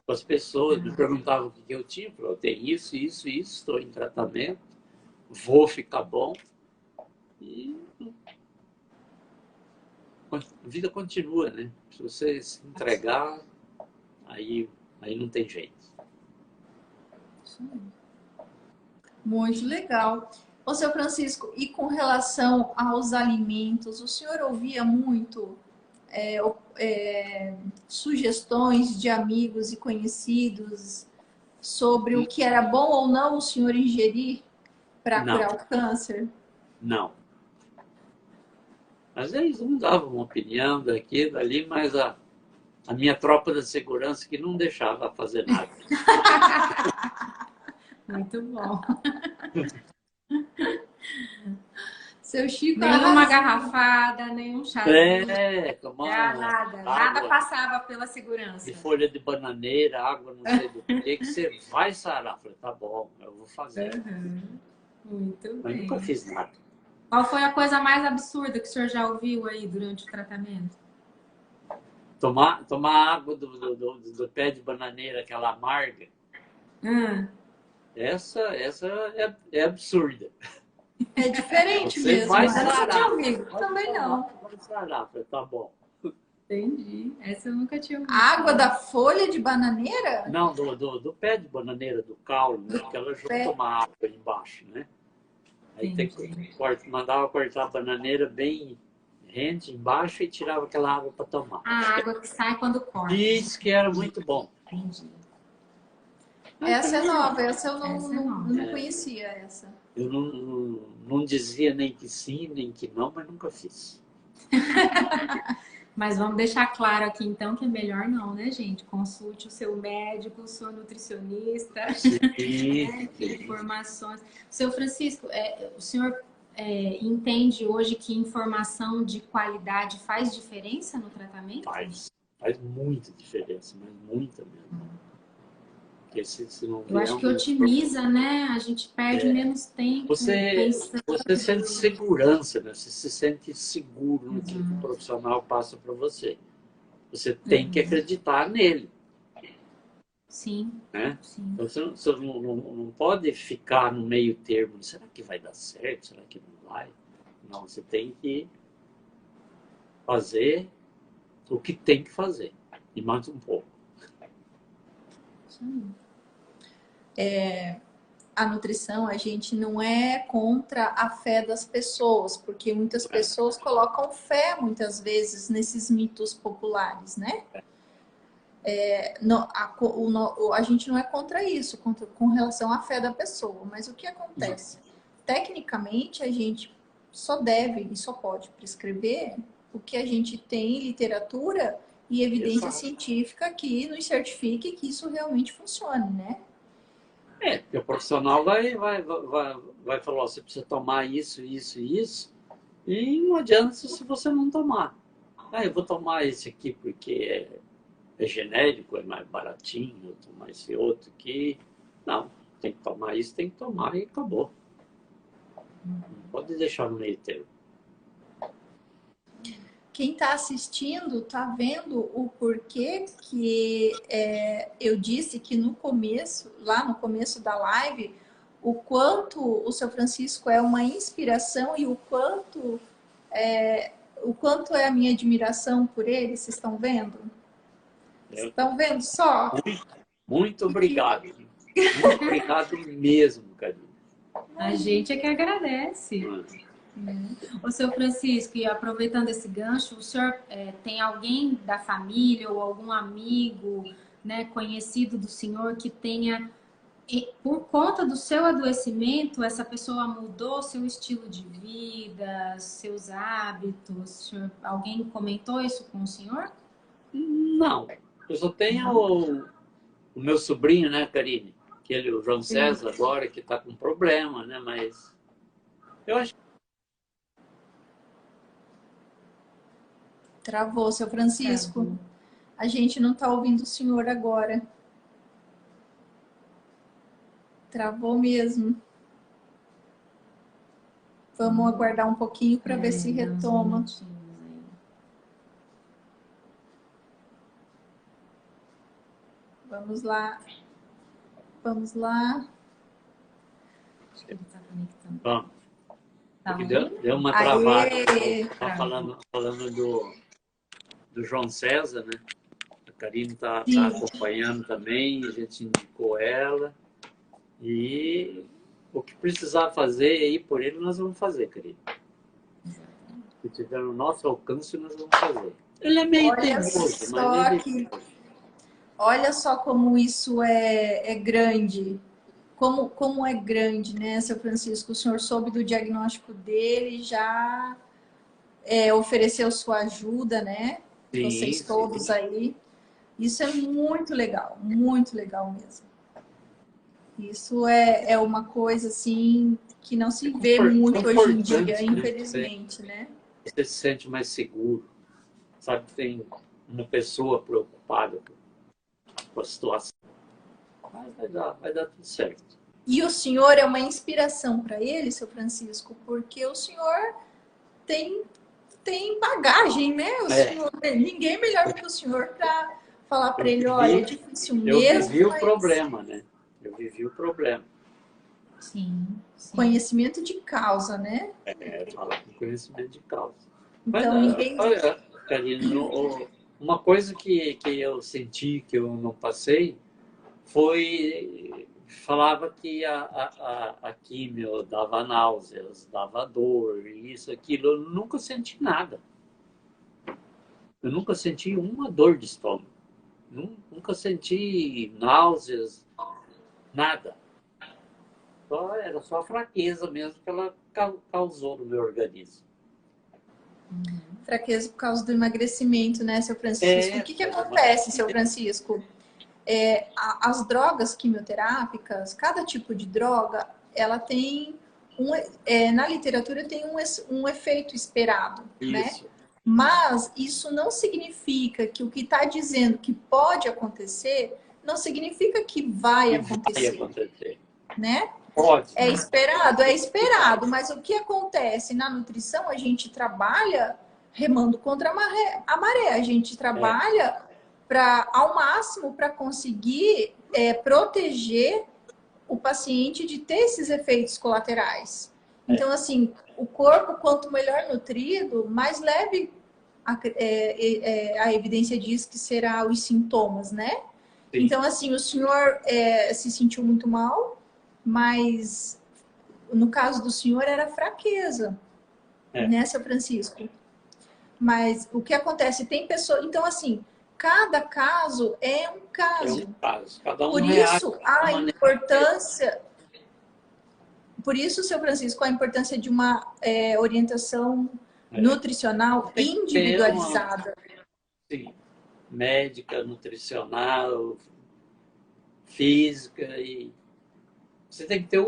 com as pessoas, me perguntavam o que eu tinha. Eu falei, eu tenho isso, isso, isso, estou em tratamento, vou ficar bom. E a vida continua, né? Se você se entregar, aí não tem jeito. Muito legal. Ô, seu Francisco, e com relação aos alimentos, o senhor ouvia muito sugestões de amigos e conhecidos sobre o que era bom ou não o senhor ingerir para curar o câncer? Não. Às vezes um dava uma opinião daqui, dali, mas a minha tropa de segurança que não deixava fazer nada. Muito bom. Seu Chico Nenhuma arrasou. garrafada, nenhum chazinho. Nada. Nada passava pela segurança. De folha de bananeira, água, não sei do que você vai sarar. Falei, tá bom, eu vou fazer. Muito Mas bem. nunca fiz nada. Qual foi a coisa mais absurda que o senhor já ouviu aí durante o tratamento? Tomar água do pé de bananeira, aquela amarga. Essa é absurda. É diferente Você mesmo. vai Essa eu nunca sarar. tinha ouvido. Também não. Vai sarar. Falei, tá bom. Entendi. Essa eu nunca tinha ouvido. Água da folha de bananeira? Não, do pé de bananeira, do caule, né? Porque ela junta uma água embaixo, né? Aí tem que mandava cortar a bananeira bem rente embaixo e tirava aquela água para tomar. A água que sai quando corta. Diz que era muito bom. Entendi. Essa é nova, essa eu não conhecia essa. Eu não dizia nem que sim, nem que não, mas nunca fiz. Mas vamos deixar claro aqui, então, que é melhor não, né, gente? Consulte o seu médico, o seu nutricionista. Sim. Informações. Seu Francisco, o senhor entende hoje que informação de qualidade faz diferença no tratamento? Faz muita diferença, mas muita mesmo. Porque se não Eu acho que otimiza, né? A gente perde menos tempo. Você sente segurança, né? Você se sente seguro no que o profissional passa para você. Você tem que acreditar nele. Sim. Né? Sim. Então, você não pode ficar no meio termo. Será que vai dar certo? Será que não vai? Não, você tem que fazer o que tem que fazer. E mais um pouco. A nutrição, a gente não é contra a fé das pessoas, porque muitas pessoas colocam fé, muitas vezes, nesses mitos populares, né? A gente não é contra isso, com relação à fé da pessoa, mas o que acontece? Tecnicamente, a gente só deve e só pode prescrever o que a gente tem em literatura e evidência científica que nos certifique que isso realmente funcione, né? Porque o profissional vai falar, ó, você precisa tomar isso, isso e isso, e não adianta se você não tomar. Eu vou tomar esse aqui porque é genérico, é mais baratinho, vou tomar esse outro aqui. Não, tem que tomar isso, tem que tomar e acabou. Não pode deixar no meio termo. Quem está assistindo está vendo o porquê que eu disse que no começo, lá no começo da live, o quanto o seu Francisco é uma inspiração e o quanto é a minha admiração por ele. Vocês estão vendo? Estão vendo só? Muito obrigado. Muito obrigado mesmo, Karine. A gente é que agradece. O seu Francisco, e aproveitando esse gancho, o senhor tem alguém da família ou algum amigo, né, conhecido do senhor que tenha, por conta do seu adoecimento, essa pessoa mudou seu estilo de vida, seus hábitos? Alguém comentou isso com o senhor? Não. Eu só tenho o meu sobrinho, né, Karine? O João César agora, que está com problema, né? Mas eu acho que... Travou, seu Francisco. A gente não está ouvindo o senhor agora. Travou mesmo. Vamos aguardar um pouquinho para ver se retoma. Vamos lá. Vamos lá. Acho que ele está conectando. Bom, Tá deu uma travada. Tá falando do João César, né? A Karine está acompanhando também, a gente indicou ela. E o que precisar fazer aí por ele, nós vamos fazer, Karine. Se tiver no nosso alcance, nós vamos fazer. Ele é meio teimoso, mas ele... Olha só como isso é grande. Como é grande, né, seu Francisco? O senhor soube do diagnóstico dele, já ofereceu sua ajuda, né? Sim, vocês todos aí. Isso é muito legal mesmo. Isso é uma coisa, assim, que não se vê muito hoje em dia, infelizmente, né? Você se sente mais seguro. Sabe que tem uma pessoa preocupada com a situação. Mas vai dar tudo certo. E o senhor é uma inspiração para ele, seu Francisco, porque o senhor tem bagagem, né? Senhor, ninguém melhor do que o senhor para falar para ele, olha, é difícil mesmo. Eu vivi o problema, né? Eu vivi o problema. Sim. Conhecimento de causa, né? Fala com conhecimento de causa. Então, mas, olha, Karine, uma coisa que eu senti, que eu não passei, foi... Falava que a químio dava náuseas, dava dor, isso, aquilo. Eu nunca senti nada. Eu nunca senti uma dor de estômago. Nunca senti náuseas, nada. Era só a fraqueza mesmo que ela causou no meu organismo. Fraqueza por causa do emagrecimento, né, seu Francisco? O que acontece, seu Francisco? As drogas quimioterápicas, cada tipo de droga, ela tem na literatura tem um efeito esperado, né? Mas isso não significa que o que está dizendo que pode acontecer não significa que vai acontecer, né? Pode. É esperado, mas o que acontece na nutrição, a gente trabalha remando contra a maré, a gente trabalha ao máximo para conseguir proteger o paciente de ter esses efeitos colaterais. Então, assim, o corpo, quanto melhor nutrido, mais leve a evidência diz que será os sintomas, né? Então, assim, o senhor se sentiu muito mal, mas no caso do senhor era fraqueza, né, seu Francisco? Mas o que acontece? Tem pessoas... Então, assim, cada caso é um caso. É um caso. Cada um Por reage isso, de a uma maneira. importância... Por isso, seu Francisco, a importância de uma orientação nutricional Tem que ter individualizada. Sim, médica, nutricional, física e você tem que ter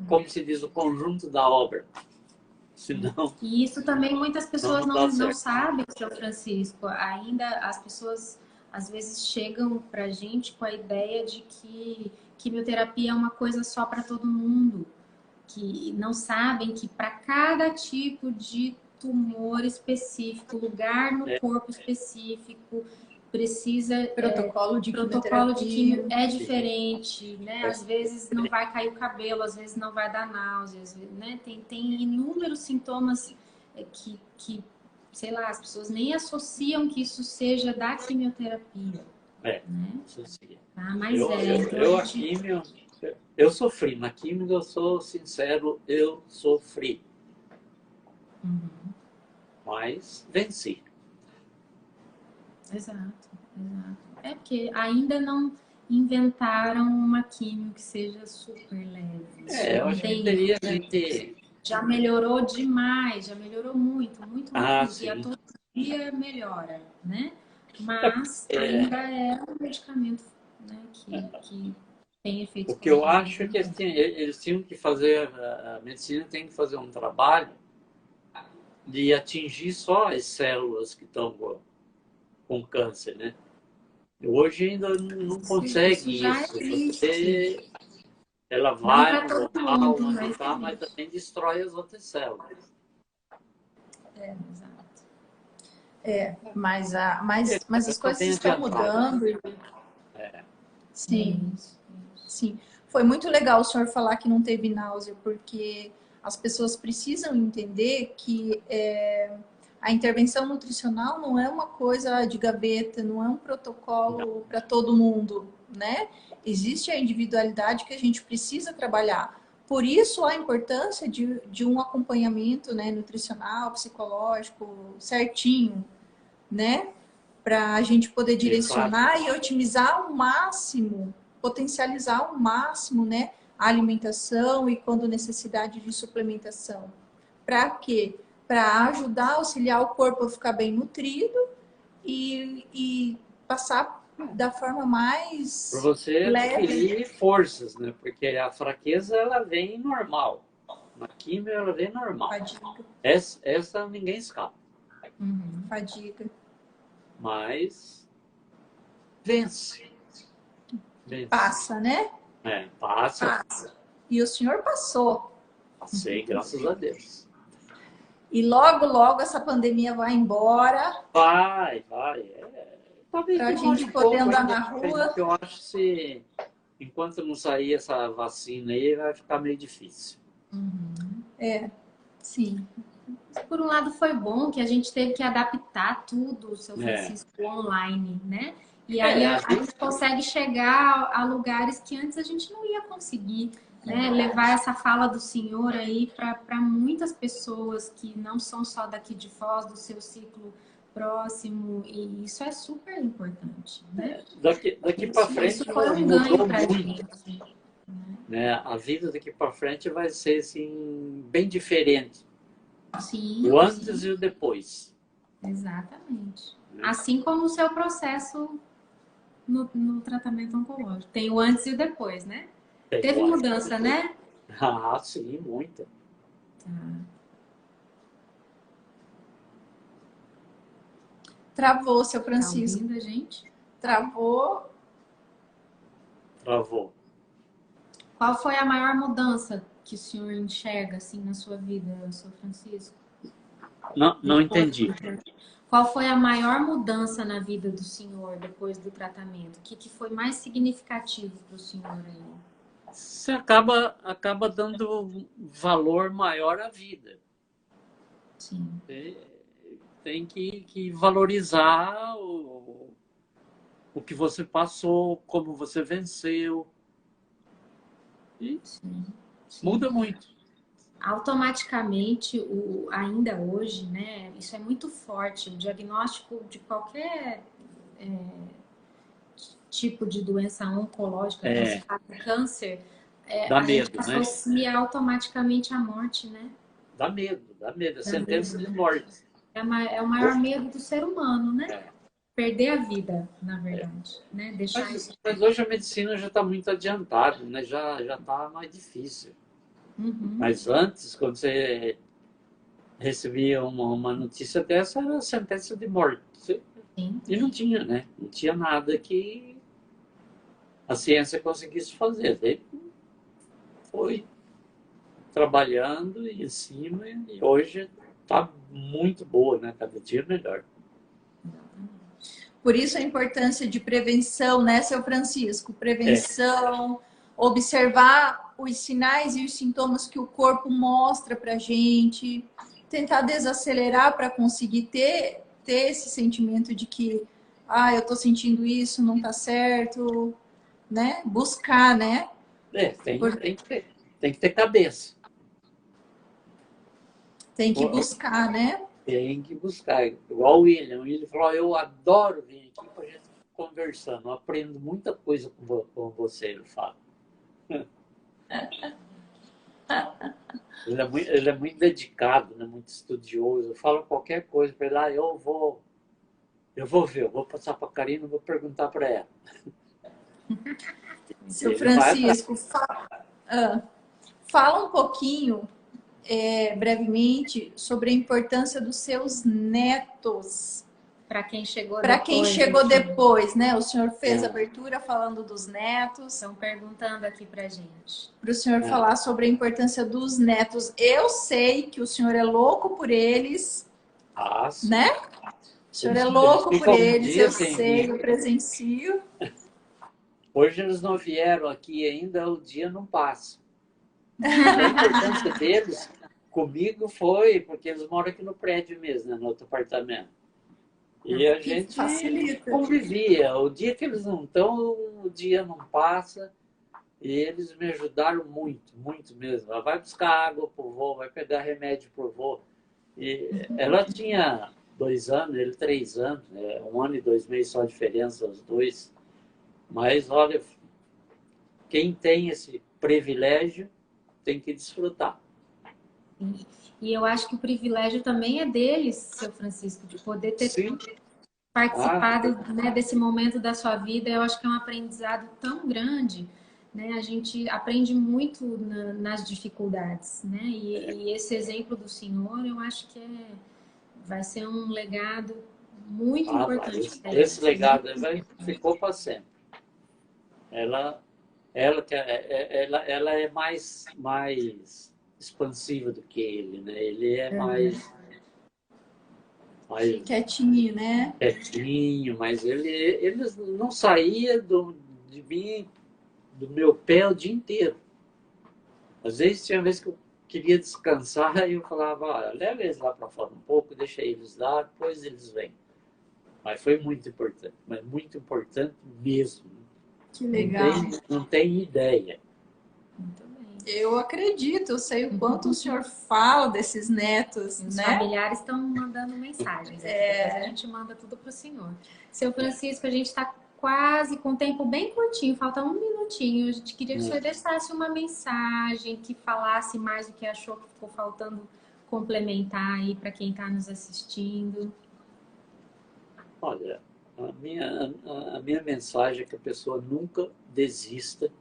como se diz, o conjunto da obra. Senão, e isso também muitas pessoas não não sabem, seu Francisco. Ainda as pessoas às vezes chegam para a gente com a ideia de que quimioterapia é uma coisa só para todo mundo, que não sabem que para cada tipo de tumor específico, lugar no corpo específico, precisa Protocolo de quimio é diferente, né? Às vezes não vai cair o cabelo, às vezes não vai dar náuseas, né? Tem inúmeros sintomas que, sei lá, as pessoas nem associam que isso seja da quimioterapia. Né? Mas a quimio, eu sofri. Na química, eu sou sincero, eu sofri. Mas venci. Exato. É porque ainda não inventaram uma químio que seja super leve. Eu acho que teria que... Já melhorou demais, já melhorou muito. Sim. E a todo dia melhora, né? Mas ainda é um medicamento, né, que tem efeitos. O que eu acho é que eles tinham que fazer, a medicina tem que fazer um trabalho de atingir só as células que estão com câncer, né? Hoje ainda não consegue isso. Ela vai no local onde está, mas também destrói as outras células. Exato. Mas as coisas estão mudando. Sim. Foi muito legal o senhor falar que não teve náusea, porque as pessoas precisam entender que a intervenção nutricional não é uma coisa de gaveta, não é um protocolo para todo mundo, né? Existe a individualidade que a gente precisa trabalhar. Por isso, a importância de um acompanhamento, né, nutricional, psicológico, certinho, né? Para a gente poder direcionar e otimizar ao máximo, potencializar ao máximo, né, a alimentação e, quando necessidade, de suplementação. Para quê? Para ajudar, auxiliar o corpo a ficar bem nutrido e passar da forma mais para você leve. adquirir forças, né? Porque a fraqueza, ela vem normal. Na química, ela vem normal. Fadiga. Essa ninguém escapa. Fadiga. Mas vence. Passa, né? Passa. E o senhor passou. Passei, graças a Deus. E logo, logo essa pandemia vai embora. Vai. Pra gente poder andar na rua. Eu acho que enquanto não sair essa vacina aí, vai ficar meio difícil. Sim. Por um lado foi bom que a gente teve que adaptar tudo, seu Francisco, online, né? E aí a gente consegue chegar a lugares que antes a gente não ia conseguir, né? Levar essa fala do senhor aí para muitas pessoas que não são só daqui de Foz, do seu ciclo próximo, e isso é super importante, né? Daqui para frente isso foi um ganho pra muito. gente. Né? A vida daqui para frente vai ser assim, bem diferente. Sim, o antes e o depois. Exatamente. Assim como o seu processo no tratamento oncológico. Tem o antes e o depois, né? Teve mudança, né? Sim, muita. Tá. Travou, seu Francisco. Tá ouvindo a gente? Travou. Qual foi a maior mudança que o senhor enxerga assim na sua vida, seu Francisco? Não entendi. Qual foi a maior mudança na vida do senhor depois do tratamento? O que foi mais significativo para o senhor aí? Você acaba dando valor maior à vida. Sim. Tem que valorizar o que você passou, como você venceu. E muda muito. Automaticamente, ainda hoje, né, isso é muito forte, o diagnóstico de qualquer tipo de doença oncológica, então se fala de câncer, Dá a gente medo, né? associa automaticamente à morte, né? Dá medo. É Dá sentença medo, de né? morte. É o maior medo do ser humano, né? É. Perder a vida, na verdade, né? Deixar isso. Mas hoje a medicina já está muito adiantada, né? Já está mais difícil. Mas antes, quando você recebia uma notícia dessa, era sentença de morte. Sim. E não tinha, né? Não tinha nada que a ciência conseguisse fazer. Daí foi trabalhando em cima e hoje está muito boa, né? Cada dia melhor. Por isso a importância de prevenção, né, seu Francisco? Prevenção, observar os sinais e os sintomas que o corpo mostra pra gente, tentar desacelerar para conseguir ter esse sentimento de que, eu tô sentindo isso, não tá certo, né? Buscar, né? Tem que ter cabeça. Tem que buscar, né? Tem que buscar. Igual o William. O William falou, eu adoro vir aqui para a gente conversando. Eu aprendo muita coisa com você, ele fala. Ele é muito dedicado, né? Muito estudioso. Eu falo qualquer coisa para ele, eu vou ver, eu vou passar para a Karina e vou perguntar para ela. Seu Francisco, fala um pouquinho, brevemente, sobre a importância dos seus netos. Para quem chegou depois. Para quem chegou depois, né? O senhor fez a abertura falando dos netos. Estão perguntando aqui para gente. Para o senhor falar sobre a importância dos netos. Eu sei que o senhor é louco por eles, né? O senhor é louco por eles, eu sei, eu presencio. Hoje eles não vieram aqui ainda, o dia não passa. A importância deles comigo foi porque eles moram aqui no prédio mesmo, né, no outro apartamento. E a gente convivia. O dia que eles não estão, o dia não passa. E eles me ajudaram muito, muito mesmo. Ela vai buscar água pro vô, vai pegar remédio pro vô. E ela tinha 2 anos, ele 3 anos, 1 ano e 2 meses só a diferença, os dois. Mas, olha, quem tem esse privilégio tem que desfrutar. E eu acho que o privilégio também é deles, seu Francisco, de poder ter participado né, desse momento da sua vida. Eu acho que é um aprendizado tão grande, né? A gente aprende muito nas dificuldades, né? E esse exemplo do senhor, eu acho que vai ser um legado muito importante. Esse legado ficou para sempre. Ela é mais expansiva do que ele, né? Ele é mais quietinho, né? Quietinho, mas ele não saía de mim, do meu pé o dia inteiro. Às vezes tinha vezes que eu queria descansar e eu falava, leva eles lá para fora um pouco, deixa eles lá, depois eles vêm. Mas foi muito importante, mas muito importante mesmo. Que legal. Não tem ideia. Muito bem. Eu acredito, eu sei o quanto o senhor fala desses netos, Os né? familiares estão mandando mensagens. Depois a gente manda tudo para o senhor. Seu Francisco, a gente está quase com o tempo bem curtinho, falta 1 minutinho. A gente queria que o senhor deixasse uma mensagem, que falasse mais do que achou que ficou faltando complementar aí para quem está nos assistindo. Olha, a minha mensagem é que a pessoa nunca desista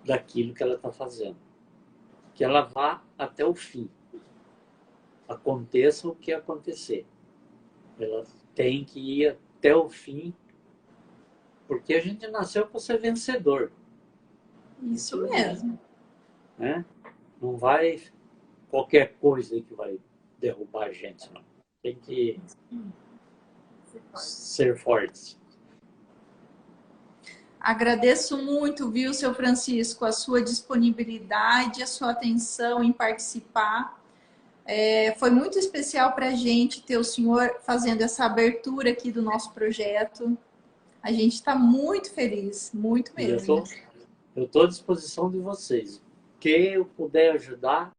daquilo que ela está fazendo. Que ela vá até o fim. Aconteça o que acontecer. Ela tem que ir até o fim, porque a gente nasceu para ser vencedor. Isso mesmo. Né? Não vai qualquer coisa que vai derrubar a gente, não. Tem que ser forte. Agradeço muito, viu, seu Francisco, a sua disponibilidade, a sua atenção em participar. Foi muito especial para a gente ter o senhor fazendo essa abertura aqui do nosso projeto. A gente está muito feliz, muito mesmo. Eu estou à disposição de vocês. Quem eu puder ajudar,